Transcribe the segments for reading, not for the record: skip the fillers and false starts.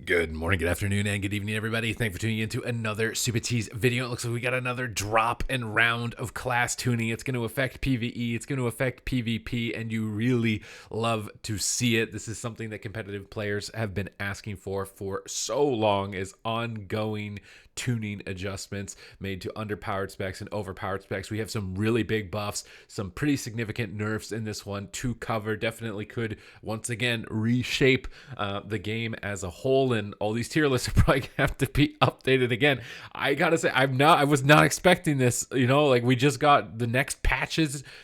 Good morning, good afternoon, and good evening, everybody. Thanks for tuning in to another Supatease video. It looks like we got another drop and round of class tuning. It's going to affect PvE, it's going to affect PvP, and you really love to see it. This is something that competitive players have been asking for so long, is ongoing tuning adjustments made to underpowered specs and overpowered specs. We have some really big buffs, some pretty significant nerfs in this one to cover. Definitely could once again reshape the game as a whole, and all these tier lists are probably gonna have to be updated again. I gotta say, I was not expecting this. Like we just got the next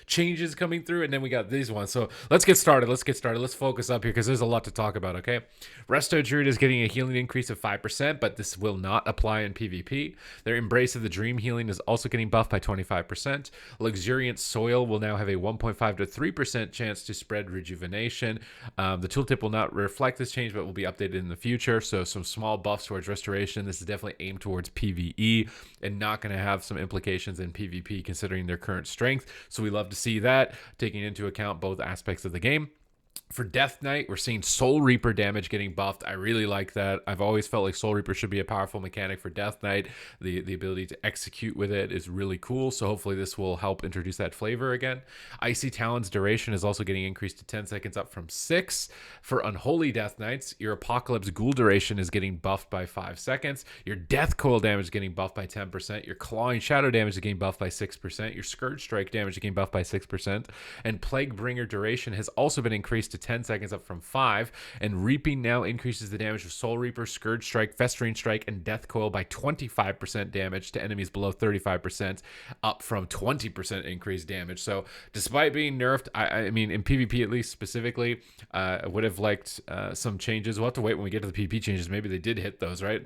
changes coming through, and then we got these ones. So let's get started. Let's focus up here because there's a lot to talk about. Okay, Resto Druid is getting a healing increase of 5%, but this will not apply in PvP. Their Embrace of the Dream healing is also getting buffed by 25%. Luxuriant Soil will now have a 1.5 to 3% chance to spread rejuvenation. The tooltip will not reflect this change, but will be updated in the future. So some small buffs towards restoration. This is definitely aimed towards PvE and not going to have some implications in PvP considering their current strength. So we love to see that, taking into account both aspects of the game. For Death Knight, we're seeing Soul Reaper damage getting buffed. I really like that. I've always felt like Soul Reaper should be a powerful mechanic for Death Knight. The ability to execute with it is really cool, so hopefully this will help introduce that flavor again. Icy Talon's duration is also getting increased to 10 seconds, up from 6. For Unholy Death Knights, your Apocalypse Ghoul duration is getting buffed by 5 seconds. Your Death Coil damage is getting buffed by 10%. Your Clawing Shadow damage is getting buffed by 6%. Your Scourge Strike damage is getting buffed by 6%. And Plague Bringer duration has also been increased to 10 seconds, up from 5, and Reaping now increases the damage of Soul Reaper, Scourge Strike, Festering Strike, and Death Coil by 25% damage to enemies below 35%, up from 20% increased damage. So despite being nerfed, I mean in PvP at least specifically, I would have liked some changes. We'll have to wait when we get to the PvP changes. Maybe they did hit those, right?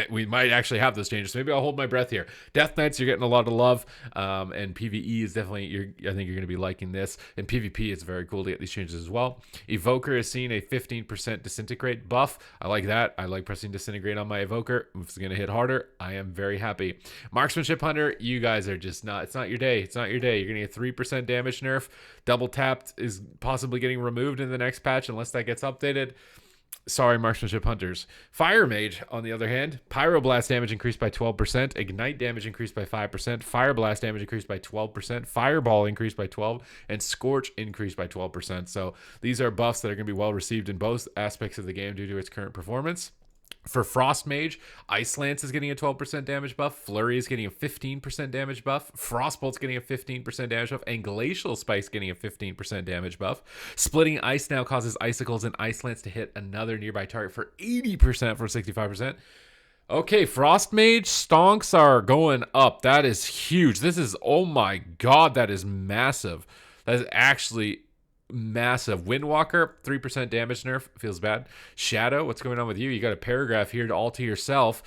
We might actually have those changes. So maybe I'll hold my breath here. Death Knights, you're getting a lot of love, and PvE is definitely, I think you're going to be liking this. In PvP, it's very cool to get these changes as well. Evoker is seeing a 15% disintegrate buff. I like that. I like pressing disintegrate on my Evoker. If it's going to hit harder, I am very happy. Marksmanship Hunter, you guys are just not, it's not your day. It's not your day. You're going to get 3% damage nerf. Double tapped is possibly getting removed in the next patch unless that gets updated. Sorry, Marksmanship Hunters. Fire Mage, on the other hand, Pyroblast damage increased by 12%, Ignite damage increased by 5%, Fire Blast damage increased by 12%, Fireball increased by 12%, and Scorch increased by 12%. So these are buffs that are going to be well received in both aspects of the game due to its current performance. For Frost Mage, Ice Lance is getting a 12% damage buff, Flurry is getting a 15% damage buff, Frostbolt's getting a 15% damage buff, and Glacial Spike's getting a 15% damage buff. Splitting Ice now causes Icicles and Ice Lance to hit another nearby target for 80% for 65%. Okay, Frost Mage stonks are going up. That is huge. This is, oh my god, that is massive. That is actually massive. Windwalker, 3% damage nerf. Feels bad. Shadow, what's going on with you? You got a paragraph here all to yourself.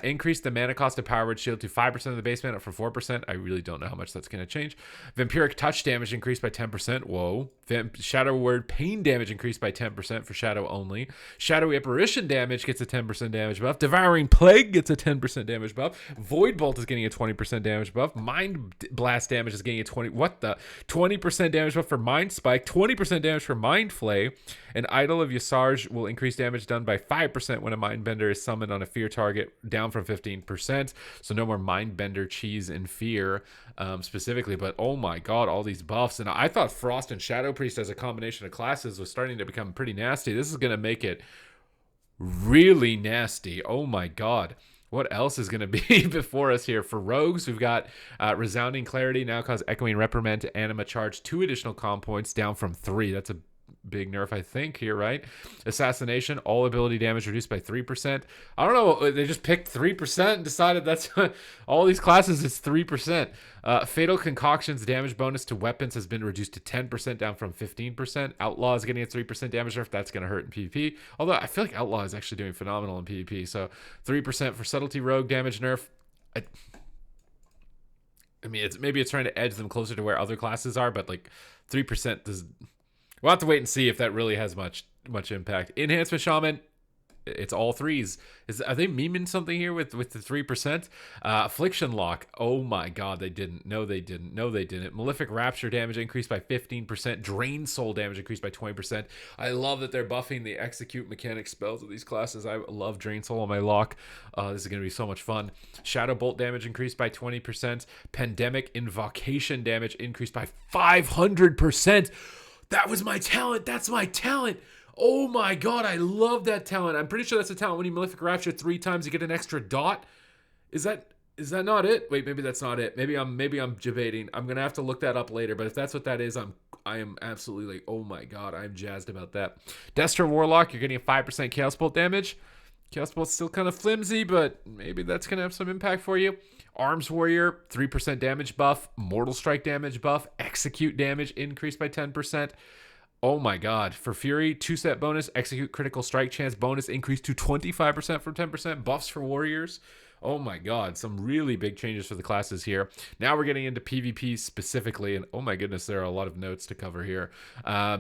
Increase the mana cost of Power Word Shield to 5% of the base mana from 4%. I really don't know how much that's going to change. Vampiric Touch damage increased by 10%. Whoa. Shadow Word Pain damage increased by 10% for Shadow only. Shadowy Apparition damage gets a 10% damage buff. Devouring Plague gets a 10% damage buff. Void Bolt is getting a 20% damage buff. Mind Blast damage is getting a 20% damage buff for Mind Spike. 20% damage for Mind Flay, and Idol of Yasarj will increase damage done by 5% when a Mindbender is summoned on a fear target, down from 15%. So no more Mindbender cheese and fear specifically, but oh my god, all these buffs. And I thought Frost and Shadow Priest as a combination of classes was starting to become pretty nasty. This is going to make it really nasty. Oh my god. What else is going to be before us here? For rogues, we've got Resounding Clarity now cause Echoing Reprimand to Anima Charge 2 additional comm points, down from 3. That's a big nerf, I think, here, right? Assassination, all ability damage reduced by 3%. I don't know, they just picked 3% and decided that's all these classes is 3%. Fatal Concoction's damage bonus to weapons has been reduced to 10%, down from 15%. Outlaw is getting a 3% damage nerf. That's going to hurt in PvP. Although I feel like Outlaw is actually doing phenomenal in PvP. So 3% for Subtlety Rogue damage nerf. I mean, maybe it's trying to edge them closer to where other classes are, but like 3% does. We'll have to wait and see if that really has much impact. Enhancement Shaman, it's all threes. Are they memeing something here with the 3%? Affliction Lock. Oh my god, they didn't. No, they didn't. No, they didn't. Malefic Rapture damage increased by 15%. Drain Soul damage increased by 20%. I love that they're buffing the execute mechanic spells of these classes. I love Drain Soul on my lock. This is going to be so much fun. Shadow Bolt damage increased by 20%. Pandemic Invocation damage increased by 500%. That was my talent. That's my talent. Oh my god, I love that talent. I'm pretty sure that's a talent. When you Malefic Rapture 3 times, you get an extra dot. Is that not it? Wait, maybe that's not it. Maybe I'm debating. I'm gonna have to look that up later. But if that's what that is, I am absolutely like, oh my god, I'm jazzed about that. Destro Warlock, you're getting a 5% Chaos Bolt damage. Chaos Bolt's still kind of flimsy, but maybe that's gonna have some impact for you. Arms Warrior, 3% damage buff, Mortal Strike damage buff, Execute damage increased by 10%. Oh my god. For Fury, 2-set bonus, Execute critical strike chance bonus increased to 25% from 10%. Buffs for Warriors. Oh my god, some really big changes for the classes here. Now we're getting into PvP specifically, and oh my goodness, there are a lot of notes to cover here.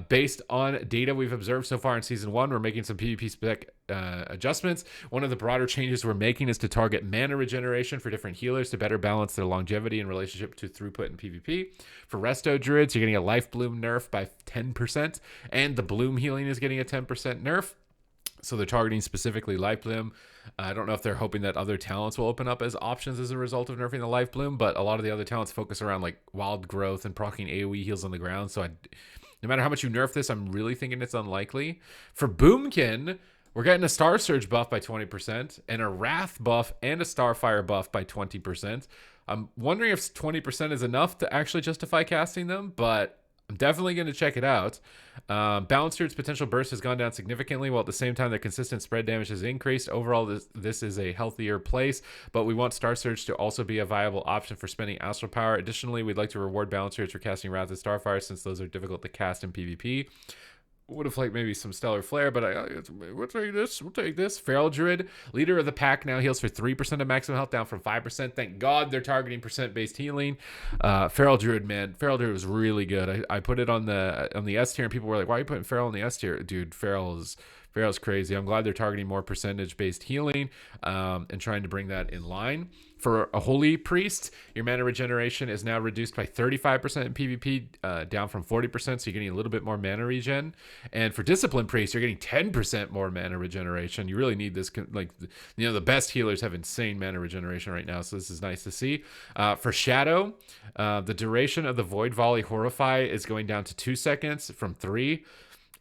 Based on data we've observed so far in Season 1, we're making some PvP spec adjustments. One of the broader changes we're making is to target mana regeneration for different healers to better balance their longevity in relationship to throughput in PvP. For Resto Druids, you're getting a Life Bloom nerf by 10%, and the Bloom healing is getting a 10% nerf. So they're targeting specifically Life Bloom. I don't know if they're hoping that other talents will open up as options as a result of nerfing the Life Bloom, but a lot of the other talents focus around like Wild Growth and proccing AoE heals on the ground. So no matter how much you nerf this, I'm really thinking it's unlikely. For Boomkin, we're getting a Star Surge buff by 20% and a Wrath buff and a Starfire buff by 20%. I'm wondering if 20% is enough to actually justify casting them, but I'm definitely going to check it out. Balance Druid's potential burst has gone down significantly, while at the same time their consistent spread damage has increased. Overall, this is a healthier place, but we want Star Surge to also be a viable option for spending Astral Power. Additionally, we'd like to reward Balance Druids for casting Wrath and Starfire, since those are difficult to cast in PvP. Would have liked maybe some Stellar Flare, but we'll take this. We'll take this. Feral Druid, leader of the pack, now heals for 3% of maximum health, down from 5%. Thank God they're targeting percent-based healing. Feral Druid, man. Feral Druid was really good. I put it on the S tier, and people were like, why are you putting Feral on the S tier? Dude, Feral's crazy. I'm glad they're targeting more percentage-based healing and trying to bring that in line. For a Holy Priest, your mana regeneration is now reduced by 35% in PvP, down from 40%, so you're getting a little bit more mana regen. And for Discipline Priest, you're getting 10% more mana regeneration. You really need this. Like, you know, the best healers have insane mana regeneration right now, so this is nice to see. For Shadow, the duration of the Void Volley Horrify is going down to 2 seconds from 3.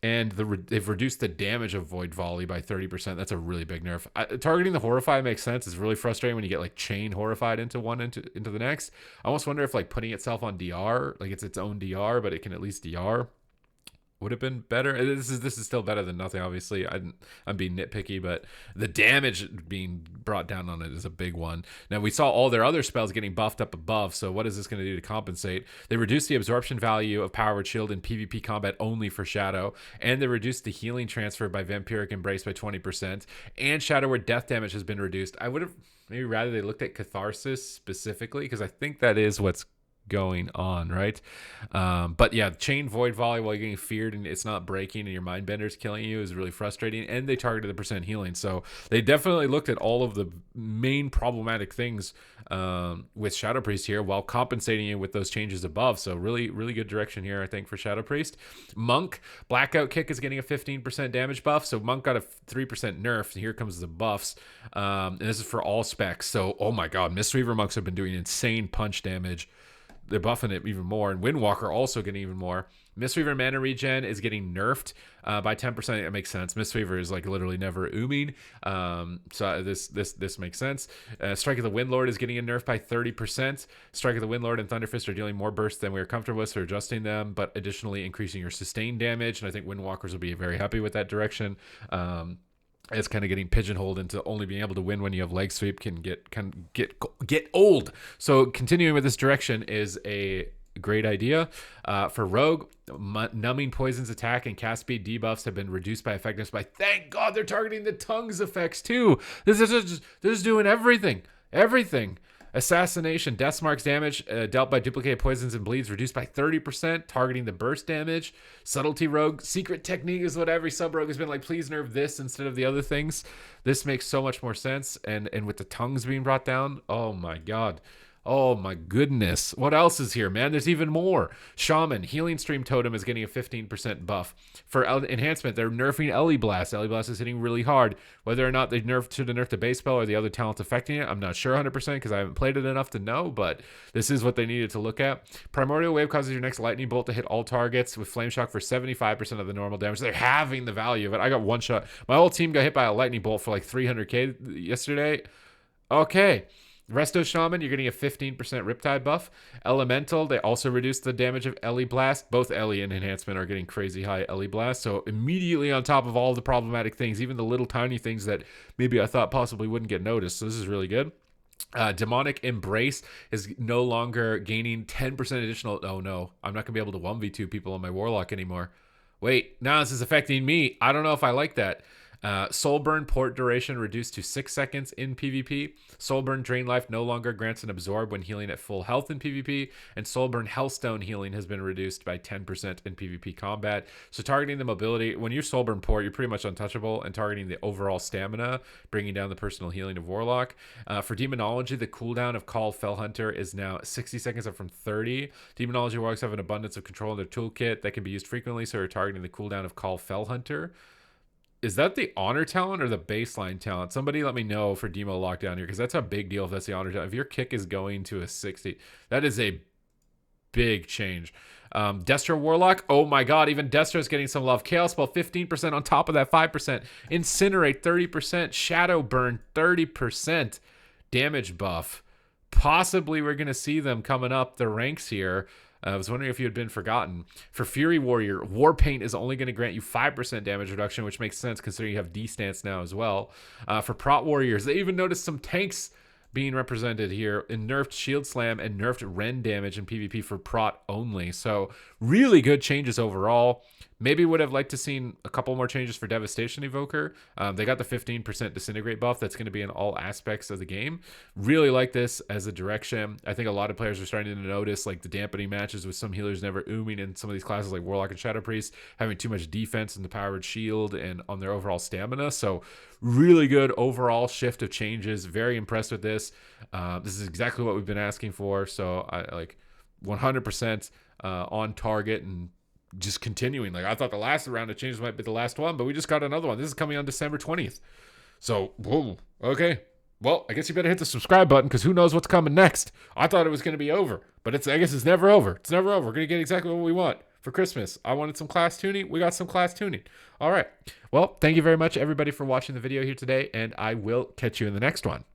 And they've reduced the damage of Void Volley by 30%. That's a really big nerf. Targeting the Horrify makes sense. It's really frustrating when you get like chain Horrified into one into the next. I almost wonder if like putting itself on DR, like it's its own DR, but it can at least DR, would have been better. This is still better than nothing, obviously. I'm being nitpicky, but the damage being brought down on it is a big one. Now, we saw all their other spells getting buffed up above, so what is this going to do to compensate? They reduced the absorption value of Power Word Shield in PvP combat only for Shadow, and they reduced the healing transfer by Vampiric Embrace by 20%, and Shadow Word death damage has been reduced. I would have maybe rather they looked at Catharsis specifically, because I think that is what's going on, right? But yeah, chain Void Volley while you're getting feared and it's not breaking and your Mindbender's killing you is really frustrating, and they targeted the percent healing, so they definitely looked at all of the main problematic things with Shadow Priest here while compensating you with those changes above. So really good direction here, I think, for Shadow Priest. Monk, Blackout Kick is getting a 15% damage buff, so Monk got a 3% nerf. Here comes the buffs, and this is for all specs. So oh my god, Mistweaver Monks have been doing insane punch damage. They're buffing it even more, and Windwalker also getting even more. Mistweaver mana regen is getting nerfed by 10%. It makes sense. Mistweaver is like literally never ooming, so this makes sense. Strike of the Windlord is getting a nerf by 30%. Strike of the Windlord and Thunderfist are dealing more bursts than we are comfortable with, so adjusting them, but additionally increasing your sustained damage, and I think Windwalkers will be very happy with that direction. It's kind of getting pigeonholed into only being able to win when you have leg sweep can get old. So continuing with this direction is a great idea. For Rogue, numbing poisons attack and cast speed debuffs have been reduced by effectiveness by, thank God they're targeting the tongues effects too. This is doing everything. Assassination, death marks damage dealt by duplicated poisons and bleeds reduced by 30%, targeting the burst damage. Subtlety rogue, secret technique is what every sub rogue has been like, please nerf this instead of the other things. This makes so much more sense. And with the tongues being brought down, oh my god. Oh my goodness. What else is here, man? There's even more. Shaman, Healing Stream Totem is getting a 15% buff. For enhancement, they're nerfing Ellie Blast. Ellie Blast is hitting really hard. Whether or not they should have nerfed the base spell or the other talents affecting it, I'm not sure 100% because I haven't played it enough to know, but this is what they needed to look at. Primordial Wave causes your next lightning bolt to hit all targets with Flame Shock for 75% of the normal damage. They're halving the value of it. I got one shot. My whole team got hit by a lightning bolt for like 300k yesterday. Okay. Resto Shaman, you're getting a 15% Riptide buff. Elemental, they also reduced the damage of Ellie Blast. Both Ellie and Enhancement are getting crazy high Ellie Blast. So immediately on top of all the problematic things, even the little tiny things that maybe I thought possibly wouldn't get noticed. So this is really good. Demonic Embrace is no longer gaining 10% additional. Oh no, I'm not going to be able to 1v2 people on my Warlock anymore. Wait, now this is affecting me. I don't know if I like that. Soulburn port duration reduced to 6 seconds in PvP. Soulburn Drain Life no longer grants an absorb when healing at full health in PvP. And Soulburn Hellstone healing has been reduced by 10% in PvP combat. So targeting the mobility, when you're Soulburn port, you're pretty much untouchable, and targeting the overall stamina, bringing down the personal healing of Warlock. For Demonology, the cooldown of Call Fellhunter is now 60 seconds up from 30. Demonology Warlocks have an abundance of control in their toolkit that can be used frequently, so we're targeting the cooldown of Call Fellhunter. Is that the honor talent or the baseline talent? Somebody let me know for Demo Lockdown here, because that's a big deal if that's the honor talent. If your kick is going to a 60, that is a big change. Destro Warlock, oh my god, even Destro's getting some love. Chaos Ball 15% on top of that 5%. Incinerate 30%. Shadow Burn 30% damage buff. Possibly we're going to see them coming up the ranks here. I was wondering if you had been forgotten. For Fury Warrior, Warpaint is only going to grant you 5% damage reduction, which makes sense considering you have D-Stance now as well. For Prot Warriors, they even noticed some tanks being represented here in nerfed Shield Slam and nerfed Ren damage in PvP for Prot only. So really good changes overall. Maybe would have liked to seen a couple more changes for Devastation Evoker. They got the 15% Disintegrate buff. That's going to be in all aspects of the game. Really like this as a direction. I think a lot of players are starting to notice like the dampening matches with some healers never ooming in some of these classes like Warlock and Shadow Priest, having too much defense in the powered shield and on their overall stamina. So really good overall shift of changes. Very impressed with this. This is exactly what we've been asking for. So I like 100% on target and just continuing. Like I thought the last round of changes might be the last one, but we just got another one. This is coming on December 20th. So, whoa, okay. Well, I guess you better hit the subscribe button because who knows what's coming next. I thought it was going to be over, but I guess it's never over. It's never over. We're going to get exactly what we want for Christmas. I wanted some class tuning. We got some class tuning. All right. Well, thank you very much, everybody, for watching the video here today, and I will catch you in the next one.